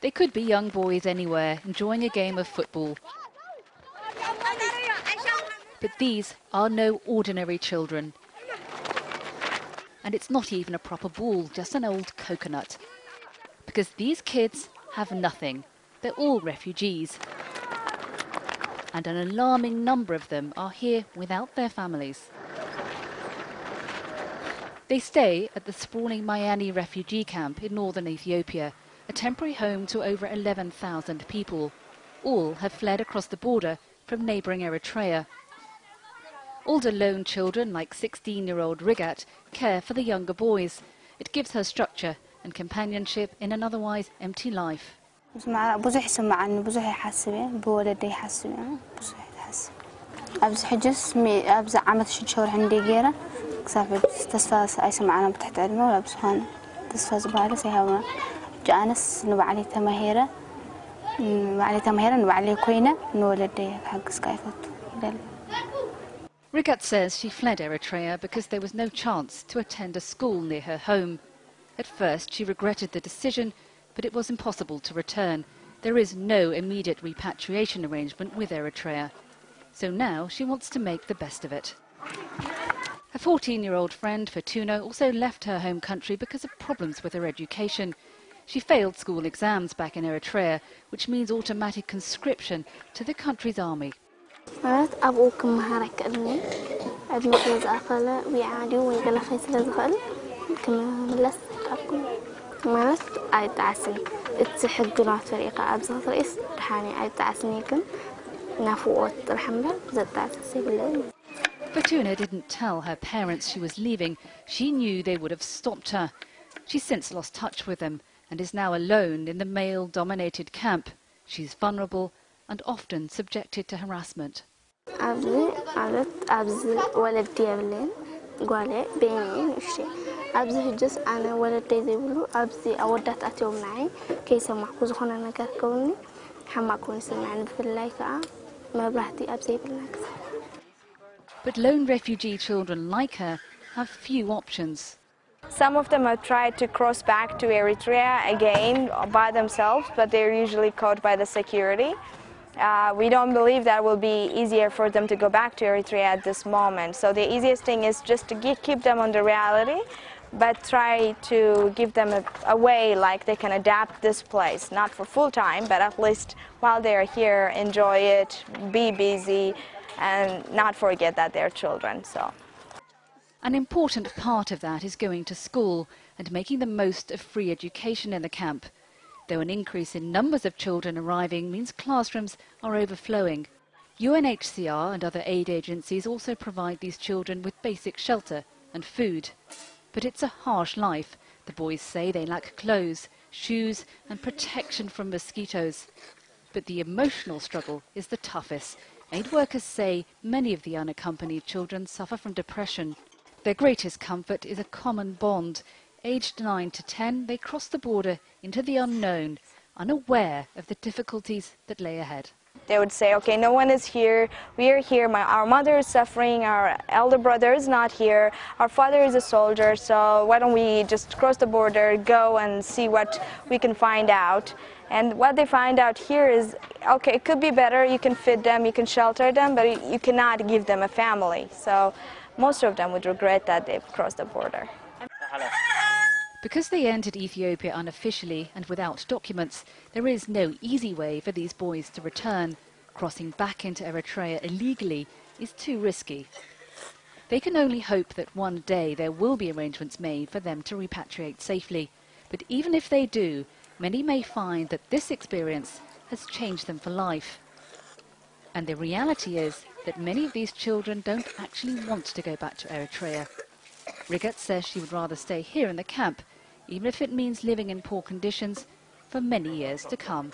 They could be young boys anywhere, enjoying a game of football. But these are no ordinary children. And it's not even a proper ball, just an old coconut. Because these kids have nothing. They're all refugees. And an alarming number of them are here without their families. They stay at the sprawling Mayani refugee camp in northern Ethiopia, a temporary home to over 11,000 people. All have fled across the border from neighbouring Eritrea. Older lone children like 16-year-old Rigat care for the younger boys. It gives her structure and companionship in an otherwise empty life. Rigat says she fled Eritrea because there was no chance to attend a school near her home. At first she regretted the decision, but it was impossible to return. There is no immediate repatriation arrangement with Eritrea. So now she wants to make the best of it. Her 14-year-old friend Fortuna also left her home country because of problems with her education. She failed school exams back in Eritrea, which means automatic conscription to the country's army. Fortuna didn't tell her parents she was leaving. She knew they would have stopped her. She's since lost touch with them and is now alone in the male-dominated camp. She's vulnerable and often subjected to harassment. But lone refugee children like her have few options. Some of them have tried to cross back to Eritrea again by themselves, but they're usually caught by the security. We don't believe that will be easier for them to go back to Eritrea at this moment. So the easiest thing is just to keep them on the reality, but try to give them a way like they can adapt this place, not for full time, but at least while they're here, enjoy it, be busy, and not forget that they're children. An important part of that is going to school and making the most of free education in the camp. Though an increase in numbers of children arriving means classrooms are overflowing. UNHCR and other aid agencies also provide these children with basic shelter and food. But it's a harsh life. The boys say they lack clothes, shoes and protection from mosquitoes. But the emotional struggle is the toughest. Aid workers say many of the unaccompanied children suffer from depression. Their greatest comfort is a common bond. Aged 9 to 10, they cross the border into the unknown, unaware of the difficulties that lay ahead. They would say, okay, no one is here, we are here, our mother is suffering, our elder brother is not here, our father is a soldier, so why don't we just cross the border, go and see what we can find out. And what they find out here is, okay, it could be better, you can feed them, you can shelter them, but you cannot give them a family. So most of them would regret that they've crossed the border. Because they entered Ethiopia unofficially and without documents, there is no easy way for these boys to return. Crossing back into Eritrea illegally is too risky. They can only hope that one day there will be arrangements made for them to repatriate safely. But even if they do, many may find that this experience has changed them for life. And the reality is that many of these children don't actually want to go back to Eritrea. Rigat says she would rather stay here in the camp, even if it means living in poor conditions for many years to come.